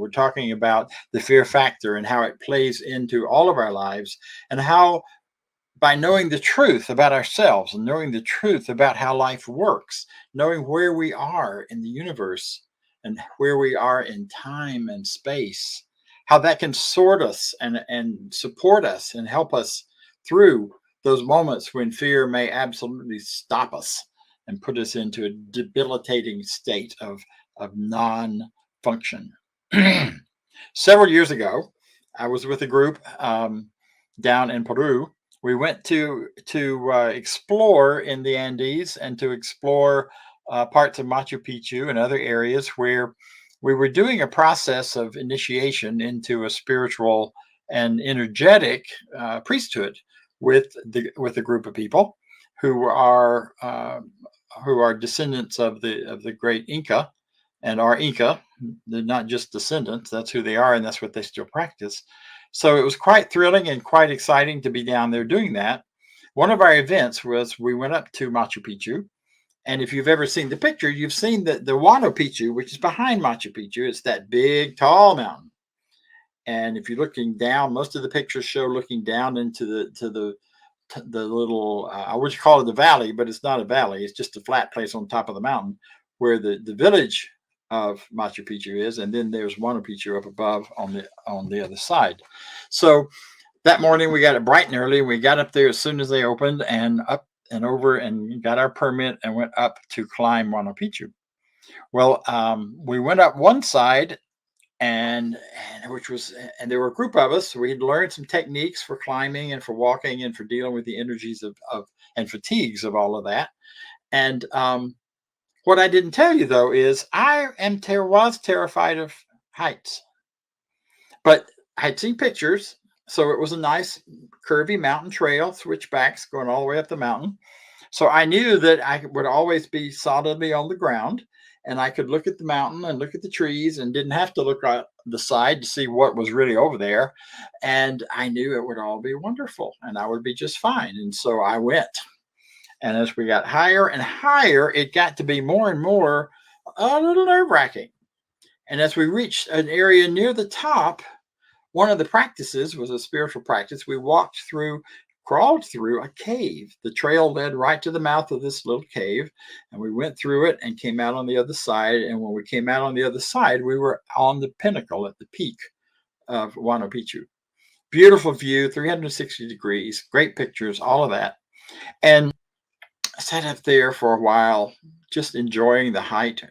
We're talking about the fear factor and how it plays into all of our lives, and how by knowing the truth about ourselves and knowing the truth about how life works, knowing where we are in the universe and where we are in time and space, how that can sort us and support us and help us through those moments when fear may absolutely stop us and put us into a debilitating state of non-function. Several years ago, I was with a group down in Peru. We went to explore in the Andes and to explore parts of Machu Picchu and other areas where we were doing a process of initiation into a spiritual and energetic priesthood with a group of people who are descendants of the great Inca and are Inca. They're not just descendants; that's who they are, and that's what they still practice. So it was quite thrilling and quite exciting to be down there doing that. One of our events was we went up to Machu Picchu. And if you've ever seen the picture, you've seen the Huayno Picchu, which is behind Machu Picchu. It's that big, tall mountain. And if you're looking down, most of the pictures show looking down into the little, I would call it the valley, but it's not a valley. It's just a flat place on top of the mountain where the village of Machu Picchu is, and then there's Huayno Picchu up above on the other side. So that morning we got it bright and early. We got up there as soon as they opened, and up and over and got our permit and went up to climb Huayno Picchu. Well, we went up one side, and there were a group of us. We had learned some techniques for climbing and for walking and for dealing with the energies of and fatigues of all of that. And what I didn't tell you, though, is I was terrified of heights. But I had seen pictures, so it was a nice curvy mountain trail, switchbacks going all the way up the mountain. So I knew that I would always be solidly on the ground, and I could look at the mountain and look at the trees and didn't have to look at the side to see what was really over there. And I knew it would all be wonderful and I would be just fine. And so I went. And as we got higher and higher, it got to be more and more a little nerve-wracking. And as we reached an area near the top, one of the practices was a spiritual practice. We crawled through a cave. The trail led right to the mouth of this little cave, and we went through it and came out on the other side. And when we came out on the other side, we were on the pinnacle at the peak of Huayno Picchu. Beautiful view, 360 degrees, great pictures, all of that. And I sat up there for a while, just enjoying the height,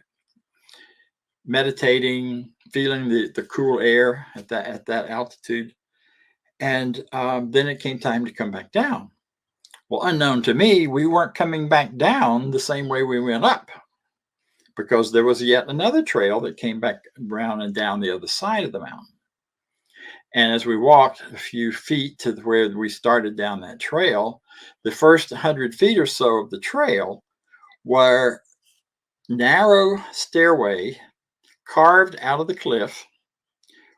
meditating, feeling the cool air at that altitude. And then it came time to come back down. Well, unknown to me, we weren't coming back down the same way we went up, because there was yet another trail that came back around and down the other side of the mountain. And as we walked a few feet to where we started down that trail, the first 100 feet or so of the trail were narrow stairway carved out of the cliff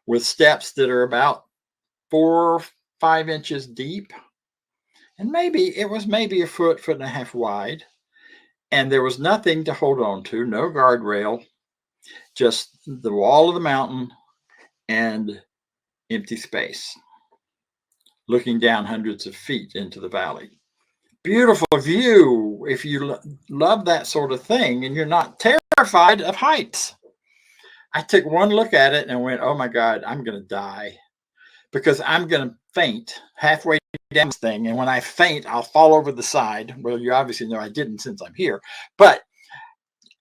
with steps that are about 4 or 5 inches deep. And it was maybe a foot and a half wide. And there was nothing to hold on to, no guardrail, just the wall of the mountain and empty space, looking down hundreds of feet into the valley. Beautiful view if you love that sort of thing and you're not terrified of heights. I took one look at it and went, oh my God, I'm going to die, because I'm going to faint halfway down this thing. And when I faint, I'll fall over the side. Well, you obviously know I didn't since I'm here, but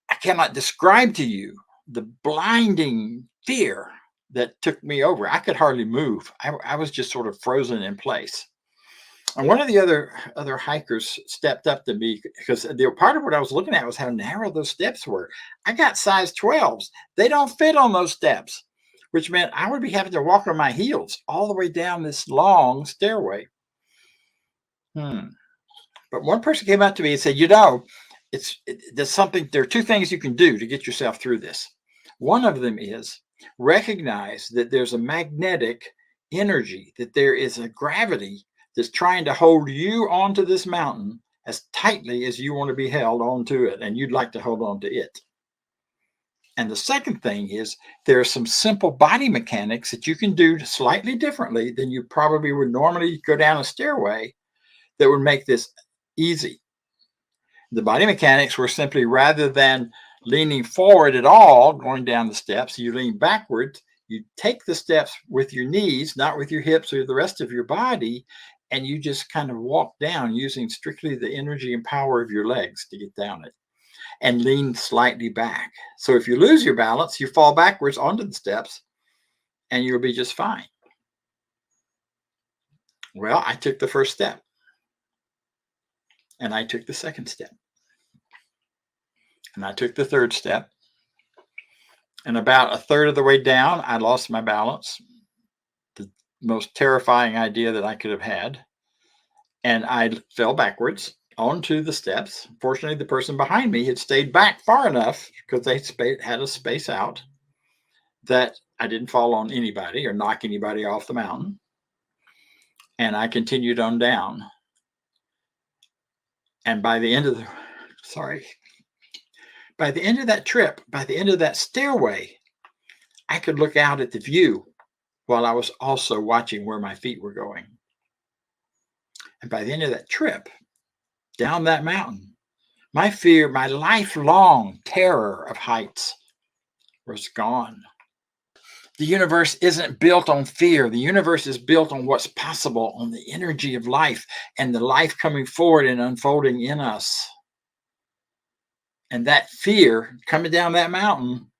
I cannot describe to you the blinding fear that took me over. I could hardly move. I was just sort of frozen in place. And one of the other hikers stepped up to me, because the part of what I was looking at was how narrow those steps were. I got size 12s. They don't fit on those steps, which meant I would be having to walk on my heels all the way down this long stairway. But one person came up to me and said, there are two things you can do to get yourself through this. One of them is recognize that there's a magnetic energy, that there is a gravity that's trying to hold you onto this mountain as tightly as you want to be held onto it, and you'd like to hold on to it. And the second thing is there are some simple body mechanics that you can do slightly differently than you probably would normally go down a stairway that would make this easy. The body mechanics were simply, rather than leaning forward at all going down the steps, you lean backwards. You take the steps with your knees, not with your hips or the rest of your body, and you just kind of walk down using strictly the energy and power of your legs to get down it, and lean slightly back. So if you lose your balance, you fall backwards onto the steps and you'll be just fine. Well, I took the first step and I took the second step and I took the third step. And about a third of the way down, I lost my balance. The most terrifying idea that I could have had. And I fell backwards onto the steps. Fortunately, the person behind me had stayed back far enough, because they had a space out, that I didn't fall on anybody or knock anybody off the mountain. And I continued on down. And by the end of that trip, by the end of that stairway, I could look out at the view while I was also watching where my feet were going. And by the end of that trip, down that mountain, my fear, my lifelong terror of heights was gone. The universe isn't built on fear. The universe is built on what's possible, on the energy of life and the life coming forward and unfolding in us. And that fear coming down that mountain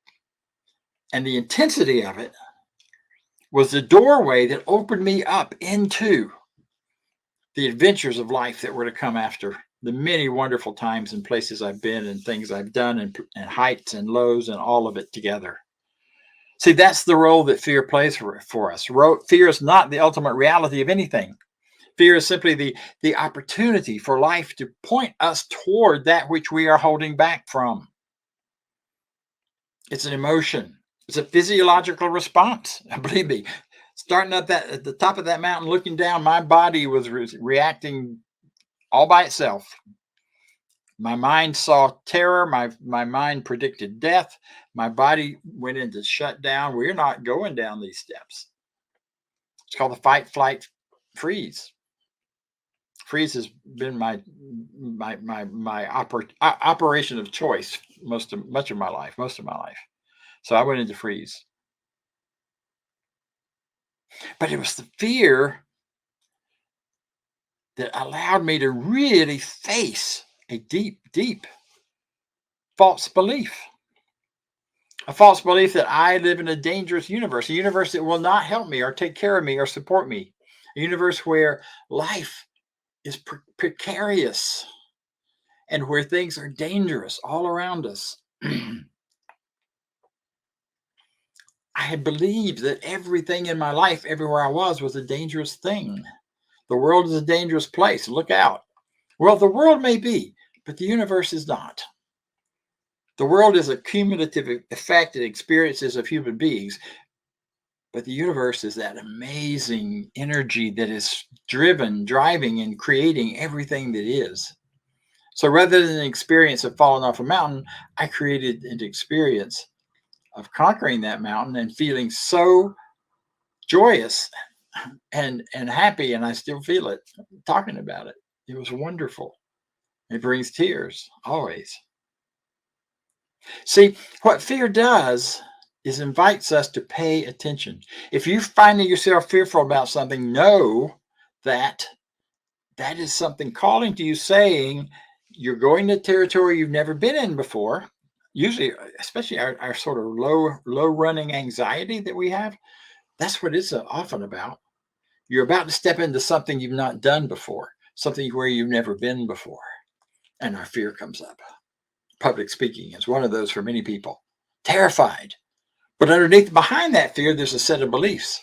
and the intensity of it was the doorway that opened me up into the adventures of life that were to come after, the many wonderful times and places I've been and things I've done, and heights and lows and all of it together. See, that's the role that fear plays for us. Fear is not the ultimate reality of anything. Fear is simply the opportunity for life to point us toward that which we are holding back from. It's an emotion. It's a physiological response. Believe me, starting at the top of that mountain, looking down, my body was reacting all by itself. My mind saw terror. My mind predicted death. My body went into shutdown. We're not going down these steps. It's called the fight, flight, freeze. Freeze has been my operation of choice most of my life. So I went into freeze. But it was the fear that allowed me to really face a deep, deep false belief. A false belief that I live in a dangerous universe, a universe that will not help me or take care of me or support me, a universe where life is precarious and where things are dangerous all around us. I had believed that everything in my life, everywhere I was a dangerous thing. The world is a dangerous place. Look out. Well, the world may be, but the universe is not. The world is a cumulative effect and experiences of human beings, but the universe is that amazing energy that is driving and creating everything that is. So rather than an experience of falling off a mountain, I created an experience of conquering that mountain and feeling so joyous and happy, and I still feel it talking about it. It was wonderful. It brings tears always. See, what fear does is invites us to pay attention. If you're finding yourself fearful about something, know that that is something calling to you, saying you're going to territory you've never been in before. Usually, especially our sort of low running anxiety that we have, that's what it's often about. You're about to step into something you've not done before, something where you've never been before, and our fear comes up. Public speaking is one of those for many people. Terrified. But behind that fear, there's a set of beliefs.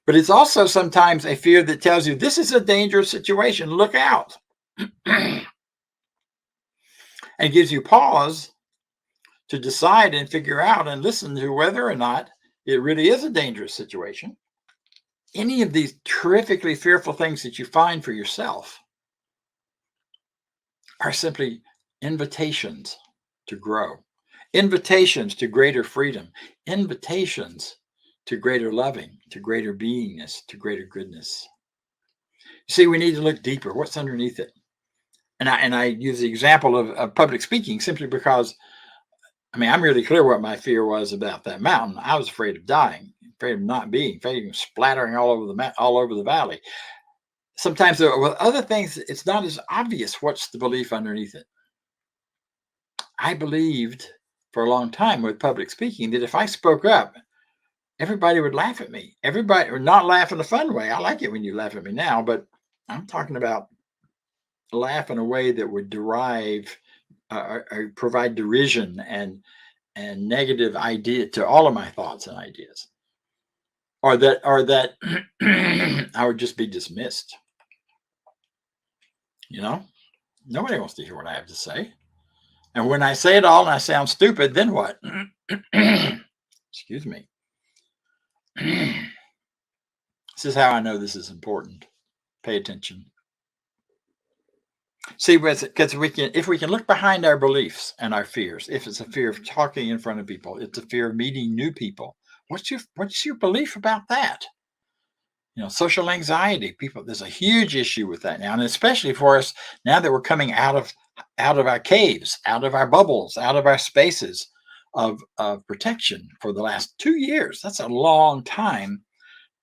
But it's also sometimes a fear that tells you this is a dangerous situation. Look out. And gives you pause to decide and figure out and listen to whether or not it really is a dangerous situation. Any of these terrifically fearful things that you find for yourself are simply invitations to grow, invitations to greater freedom, invitations to greater loving, to greater beingness, to greater goodness. See, we need to look deeper. What's underneath it? And I use the example of public speaking simply because, I mean, I'm really clear what my fear was about that mountain. I was afraid of dying, afraid of not being, afraid of splattering all over all over the valley. Sometimes with other things, it's not as obvious what's the belief underneath it. I believed for a long time with public speaking that if I spoke up, everybody would laugh at me. Everybody, or not laugh in a fun way. I like it when you laugh at me now, but I'm talking about laugh in a way that would derive or provide derision and negative idea to all of my thoughts and ideas, or that I would just be dismissed. You know, nobody wants to hear what I have to say. And when I say it all and I sound stupid, then what? Excuse me. This is how I know this is important. Pay attention. See, because if we can look behind our beliefs and our fears, if it's a fear of talking in front of people, it's a fear of meeting new people. What's your belief about that? Social anxiety. People, there's a huge issue with that now, and especially for us now that we're coming out of our caves, out of our bubbles, out of our spaces of protection for the last 2 years. That's a long time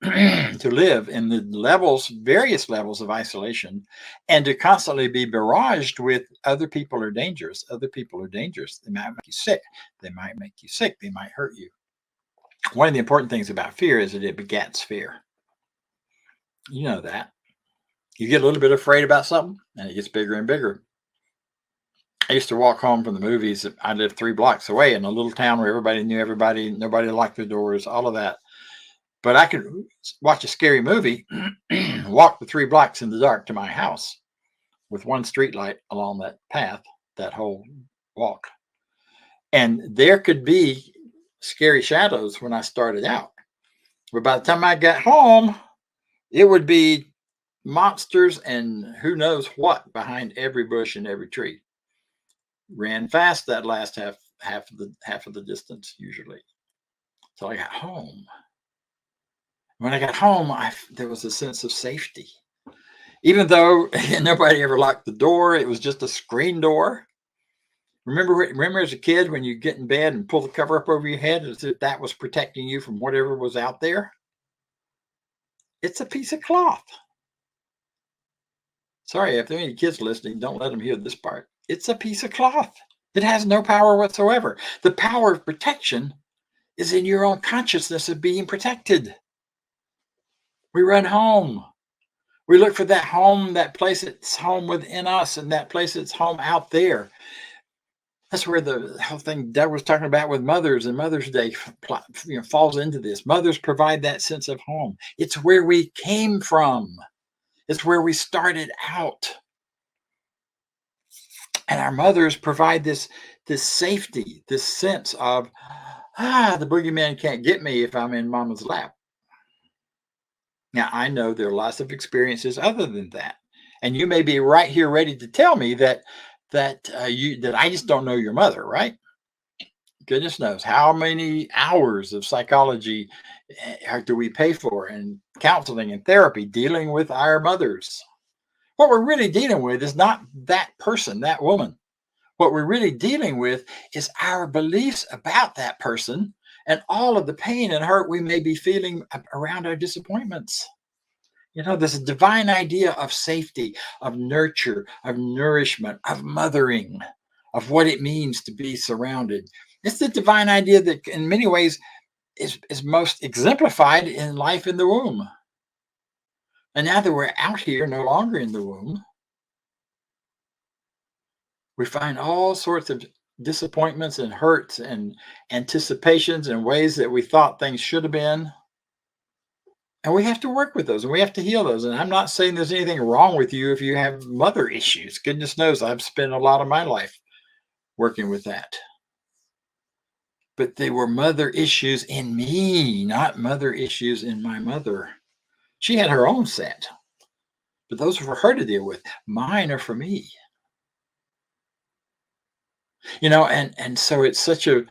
to live in the various levels of isolation, and to constantly be barraged with other people are dangerous. Other people are dangerous. They might make you sick. They might make you sick. They might hurt you. One of the important things about fear is that it begets fear. You know that. You get a little bit afraid about something, and it gets bigger and bigger. I used to walk home from the movies. I lived 3 blocks away in a little town where everybody knew everybody. Nobody locked their doors, all of that. But I could watch a scary movie, walk the 3 blocks in the dark to my house with one street light along that path, that whole walk. And there could be scary shadows when I started out. But by the time I got home, it would be monsters and who knows what behind every bush and every tree. Ran fast that last half of the distance usually. So I got home. When I got home, there was a sense of safety. Even though nobody ever locked the door, it was just a screen door. Remember as a kid when you get in bed and pull the cover up over your head as if that was protecting you from whatever was out there? It's a piece of cloth. Sorry, if there are any kids listening, don't let them hear this part. It's a piece of cloth. It has no power whatsoever. The power of protection is in your own consciousness of being protected. We run home. We look for that home, that place that's home within us, and that place that's home out there. That's where the whole thing Doug was talking about with mothers and Mother's Day falls into this. Mothers provide that sense of home. It's where we came from. It's where we started out. And our mothers provide this safety, this sense of, the boogeyman can't get me if I'm in mama's lap. Now, I know there are lots of experiences other than that. And you may be right here ready to tell me that I just don't know your mother, right? Goodness knows how many hours of psychology do we pay for, and counseling and therapy dealing with our mothers. What we're really dealing with is not that person, that woman. What we're really dealing with is our beliefs about that person and all of the pain and hurt we may be feeling around our disappointments. There's a divine idea of safety, of nurture, of nourishment, of mothering, of what it means to be surrounded. It's the divine idea that in many ways is most exemplified in life in the womb. And now that we're out here, no longer in the womb, we find all sorts of disappointments and hurts and anticipations and ways that we thought things should have been. And we have to work with those, and we have to heal those. And I'm not saying there's anything wrong with you if you have mother issues. Goodness knows I've spent a lot of my life working with that. But they were mother issues in me, not mother issues in my mother. She had her own set, but those are for her to deal with. Mine are for me. And so it's such a,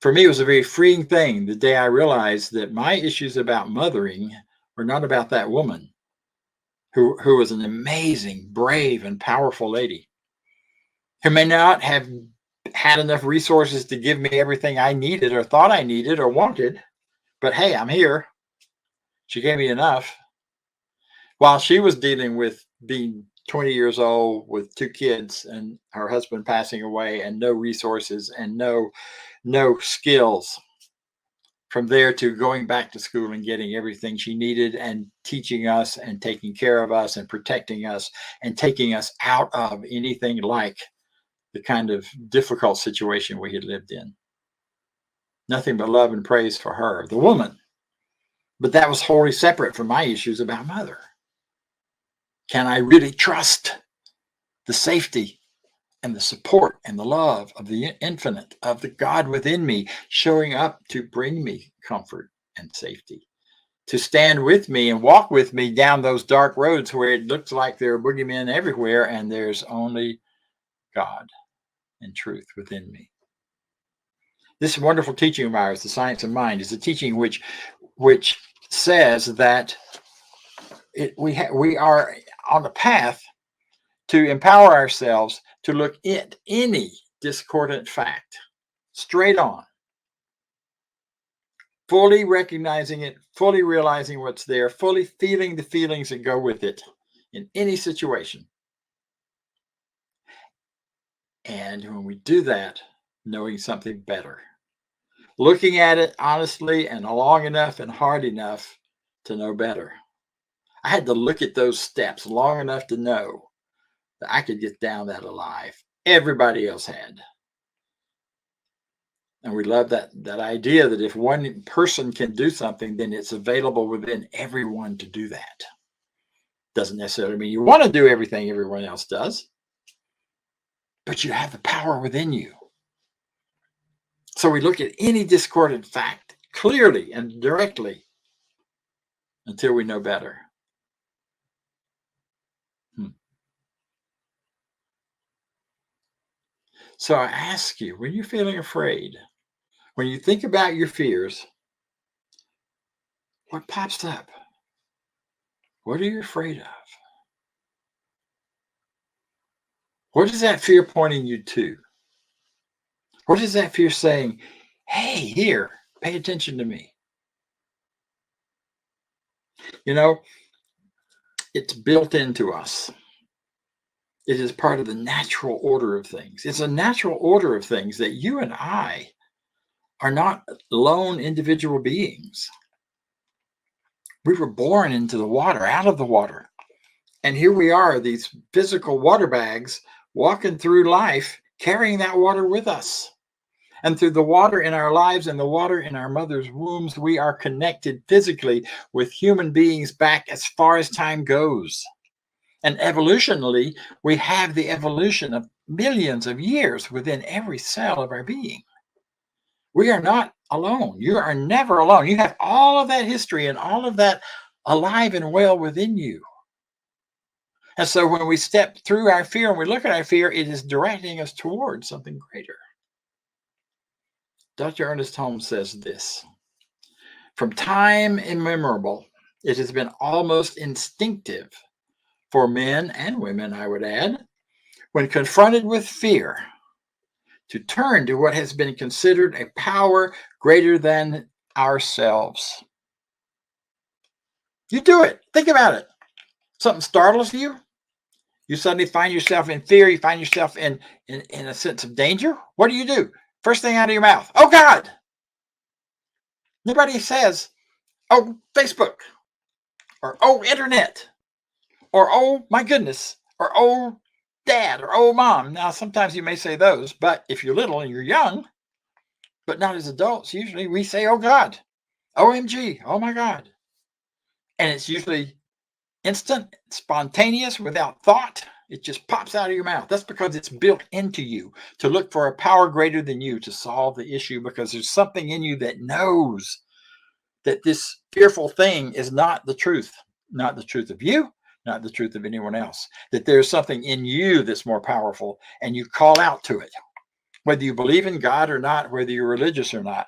for me, it was a very freeing thing the day I realized that my issues about mothering were not about that woman who was an amazing, brave, and powerful lady who may not have had enough resources to give me everything I needed or thought I needed or wanted. But hey, I'm here. She gave me enough. While she was dealing with being 20 years old with two kids and her husband passing away and no resources and no skills, from there to going back to school and getting everything she needed and teaching us and taking care of us and protecting us and taking us out of anything like the kind of difficult situation we had lived in. Nothing but love and praise for her, the woman. But that was wholly separate from my issues about mother. Can I really trust the safety and the support and the love of the infinite, of the God within me, showing up to bring me comfort and safety, to stand with me and walk with me down those dark roads where it looks like there are boogeymen everywhere and there's only God and truth within me. This wonderful teaching of ours, The Science of Mind, is a teaching which says that we are on the path to empower ourselves to look at any discordant fact straight on, fully recognizing it, fully realizing what's there, fully feeling the feelings that go with it in any situation. And when we do that, knowing something better, looking at it honestly and long enough and hard enough to know better. I had to look at those steps long enough to know that I could get down that alive. Everybody else had. And we love that idea that if one person can do something, then it's available within everyone to do that. Doesn't necessarily mean you want to do everything everyone else does, but you have the power within you. So we look at any discordant fact clearly and directly until we know better. So I ask you, when you're feeling afraid, when you think about your fears, what pops up? What are you afraid of? What is that fear pointing you to? What is that fear saying? Hey, here, pay attention to me. You know, it's built into us. It is part of the natural order of things. It's a natural order of things that you and I are not lone individual beings. We were born into the water, out of the water. And here we are, these physical water bags, walking through life, carrying that water with us. And through the water in our lives and the water in our mother's wombs, we are connected physically with human beings back as far as time goes. And evolutionally, we have the evolution of millions of years within every cell of our being. We are not alone. You are never alone. You have all of that history and all of that alive and well within you. And so when we step through our fear and we look at our fear, it is directing us towards something greater. Dr. Ernest Holmes says this: from time immemorial, it has been almost instinctive for men and women, I would add, when confronted with fear, to turn to what has been considered a power greater than ourselves. You do it. Think about it. Something startles you. You suddenly find yourself in fear. You find yourself in a sense of danger. What do? First thing out of your mouth, oh God. Nobody says, oh, Facebook, or oh, internet, or oh, my goodness, or oh, dad, or oh, mom. Now, sometimes you may say those, but if you're little and you're young, but not as adults, usually we say, oh God, OMG, oh my God. And it's usually instant, spontaneous, without thought. It just pops out of your mouth. That's because it's built into you to look for a power greater than you to solve the issue, because there's something in you that knows that this fearful thing is not the truth of you, not the truth of anyone else, that there's something in you that's more powerful, and you call out to it. Whether you believe in God or not, whether you're religious or not,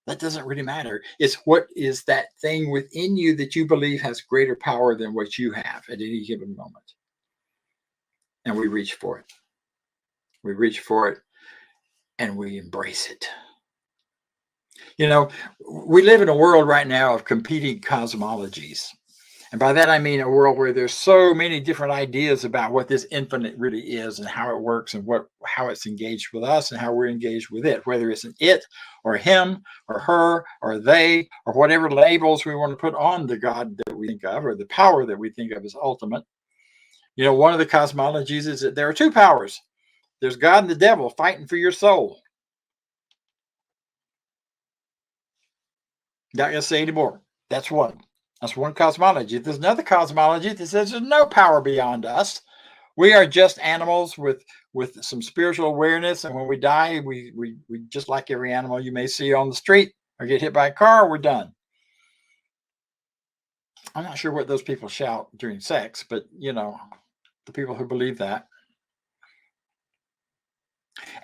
that doesn't really matter. It's what is that thing within you that you believe has greater power than what you have at any given moment. And we reach for it. We reach for it and we embrace it. You know, we live in a world right now of competing cosmologies. And by that, I mean a world where there's so many different ideas about what this infinite really is and how it works and how it's engaged with us and how we're engaged with it, whether it's an it or him or her or they or whatever labels we want to put on the God that we think of or the power that we think of as ultimate. You know, one of the cosmologies is that there are two powers. There's God and the devil fighting for your soul. Not going to say anymore. That's one. That's one cosmology. There's another cosmology that says there's no power beyond us. We are just animals with some spiritual awareness, and when we die, we just like every animal you may see on the street or get hit by a car, we're done. I'm not sure what those people shout during sex, but you know, the people who believe that.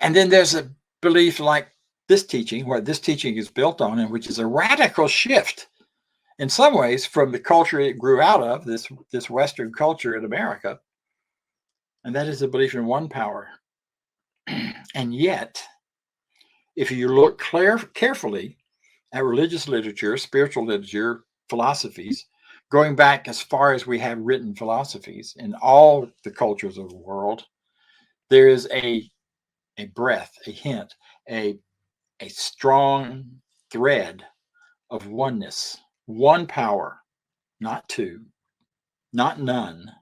And then there's a belief like this teaching, what this teaching is built on, and which is a radical shift in some ways from the culture it grew out of, this Western culture in America. And that is a belief in one power. And yet, if you look carefully at religious literature, spiritual literature, philosophies, going back as far as we have written philosophies in all the cultures of the world, there is a breath, a hint, a strong thread of oneness, one power, not two, not none,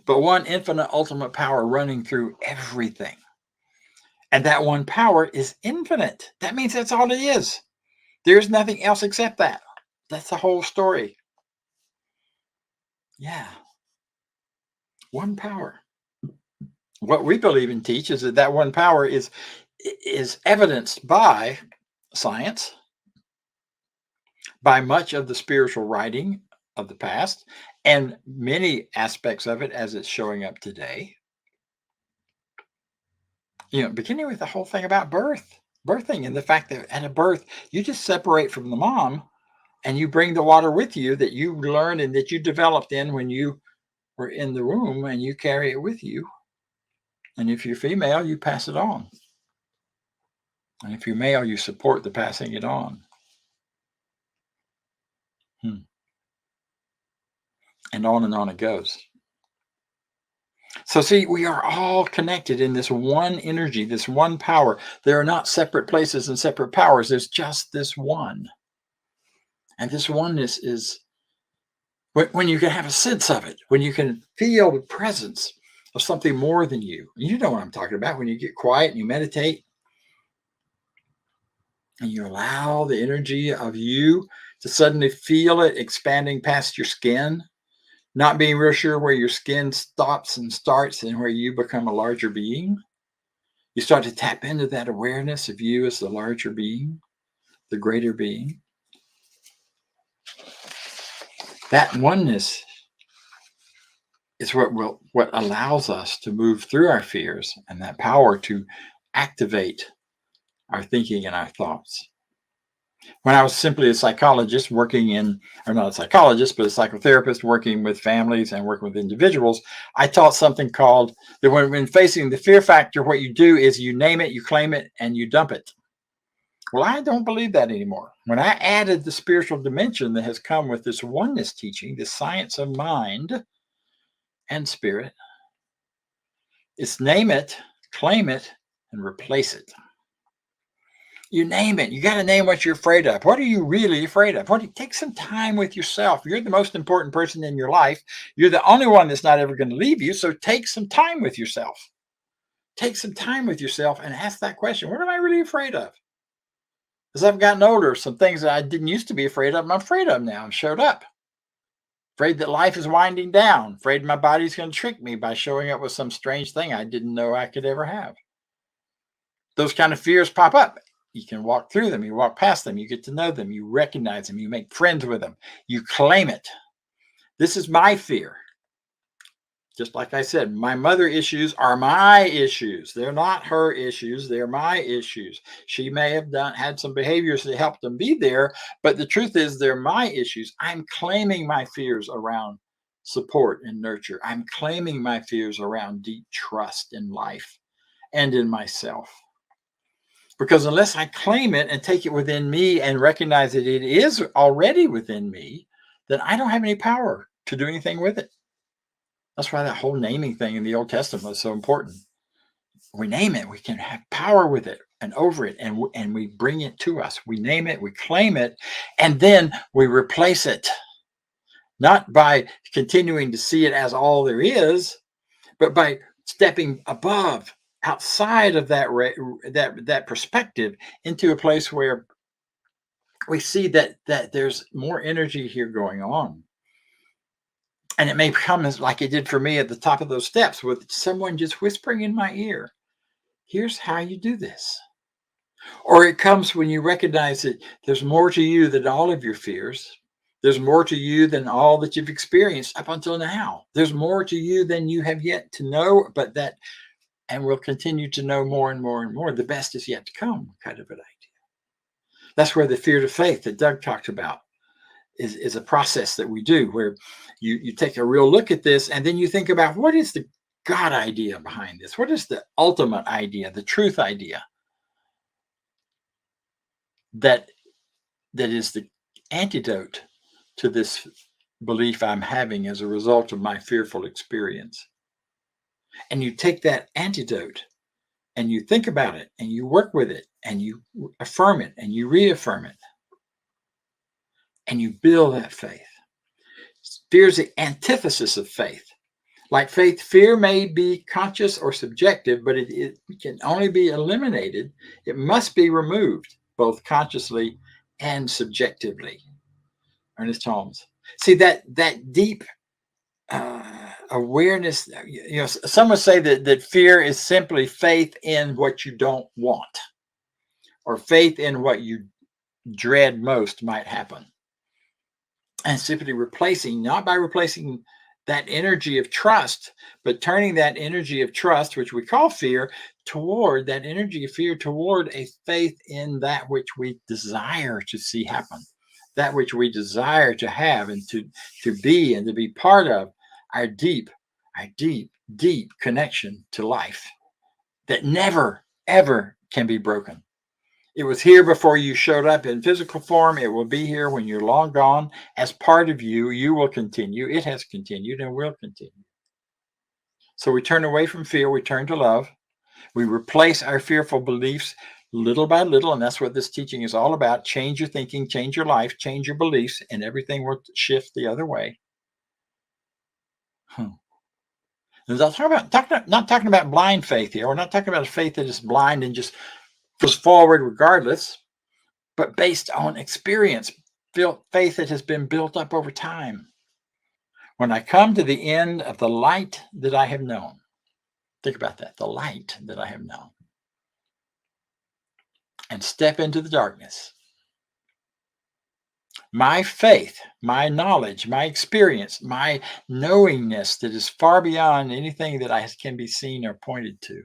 but one infinite ultimate power running through everything. And that one power is infinite. That means that's all it is. There's nothing else except that. That's the whole story. Yeah. One power. What we believe and teach is that one power is evidenced by science, by much of the spiritual writing of the past, and many aspects of it as it's showing up today. You know, beginning with the whole thing about birthing, and the fact that at a birth, you just separate from the mom and you bring the water with you that you learned and that you developed in when you were in the womb, and you carry it with you. And if you're female, you pass it on. And if you're male, you support the passing it on. And on it goes. So see, we are all connected in this one energy, this one power. There are not separate places and separate powers. There's just this one. And this oneness is when you can have a sense of it, when you can feel the presence of something more than you. You know what I'm talking about. When you get quiet and you meditate and you allow the energy of you to suddenly feel it expanding past your skin, not being real sure where your skin stops and starts and where you become a larger being. You start to tap into that awareness of you as the larger being, the greater being. That oneness is what allows us to move through our fears, and that power to activate our thinking and our thoughts. When I was simply a psychologist working in, or not a psychologist, but a psychotherapist working with families and working with individuals, I taught something called that when facing the fear factor, what you do is you name it, you claim it, and you dump it. Well, I don't believe that anymore. When I added the spiritual dimension that has come with this oneness teaching, the science of mind and spirit, it's name it, claim it, and replace it. You name it. You got to name what you're afraid of. What are you really afraid of? Take some time with yourself. You're the most important person in your life. You're the only one that's not ever going to leave you. So take some time with yourself. Take some time with yourself and ask that question. What am I really afraid of? As I've gotten older, some things that I didn't used to be afraid of, I'm afraid of now and showed up. Afraid that life is winding down. Afraid my body's going to trick me by showing up with some strange thing I didn't know I could ever have. Those kind of fears pop up. You can walk through them. You walk past them. You get to know them. You recognize them. You make friends with them. You claim it. This is my fear. Just like I said, my mother issues are my issues. They're not her issues. They're my issues. She may have had some behaviors that helped them be there, but the truth is they're my issues. I'm claiming my fears around support and nurture. I'm claiming my fears around deep trust in life and in myself. Because unless I claim it and take it within me and recognize that it is already within me, then I don't have any power to do anything with it. That's why that whole naming thing in the Old Testament is so important. We name it, we can have power with it and over it, and we bring it to us. We name it, we claim it, and then we replace it. Not by continuing to see it as all there is, but by stepping above, outside of that perspective, into a place where we see that there's more energy here going on. And it may come as like it did for me at the top of those steps, with someone just whispering in my ear, here's how you do this. Or it comes when you recognize that there's more to you than all of your fears. There's more to you than all that you've experienced up until now. There's more to you than you have yet to know, but that, and will continue to know more and more and more. The best is yet to come, kind of an idea. That's where the fear to faith that Doug talked about is a process that we do, where you take a real look at this, and then you think about, what is the God idea behind this? What is the ultimate idea, the truth idea that is the antidote to this belief I'm having as a result of my fearful experience? And you take that antidote and you think about it and you work with it and you affirm it and you reaffirm it and you build that faith. Fear is the antithesis of faith. Like faith, fear may be conscious or subjective, but it can only be eliminated. It must be removed, both consciously and subjectively. Ernest Holmes. See, that deep awareness. Some would say that fear is simply faith in what you don't want, or faith in what you dread most might happen. And simply replacing, not by replacing that energy of trust, but turning that energy of trust, which we call fear, toward that energy of fear, toward a faith in that which we desire to see happen, that which we desire to have and to be and to be part of, our deep, deep connection to life that never, ever can be broken. It was here before you showed up in physical form. It will be here when you're long gone. As part of you, you will continue. It has continued and will continue. So we turn away from fear. We turn to love. We replace our fearful beliefs little by little. And that's what this teaching is all about. Change your thinking, change your life, change your beliefs, and everything will shift the other way. And not talking about blind faith here. We're not talking about a faith that is blind and just goes forward regardless, but based on experience, faith that has been built up over time. When I come to the end of the light that I have known, think about that, the light that I have known, and step into the darkness, my faith, my knowledge, my experience, my knowingness that is far beyond anything that can be seen or pointed to,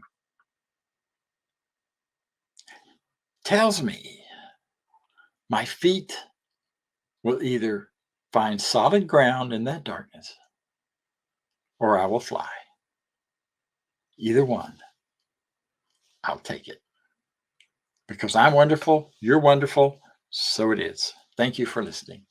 tells me my feet will either find solid ground in that darkness or I will fly. Either one, I'll take it. Because I'm wonderful, you're wonderful, so it is. Thank you for listening.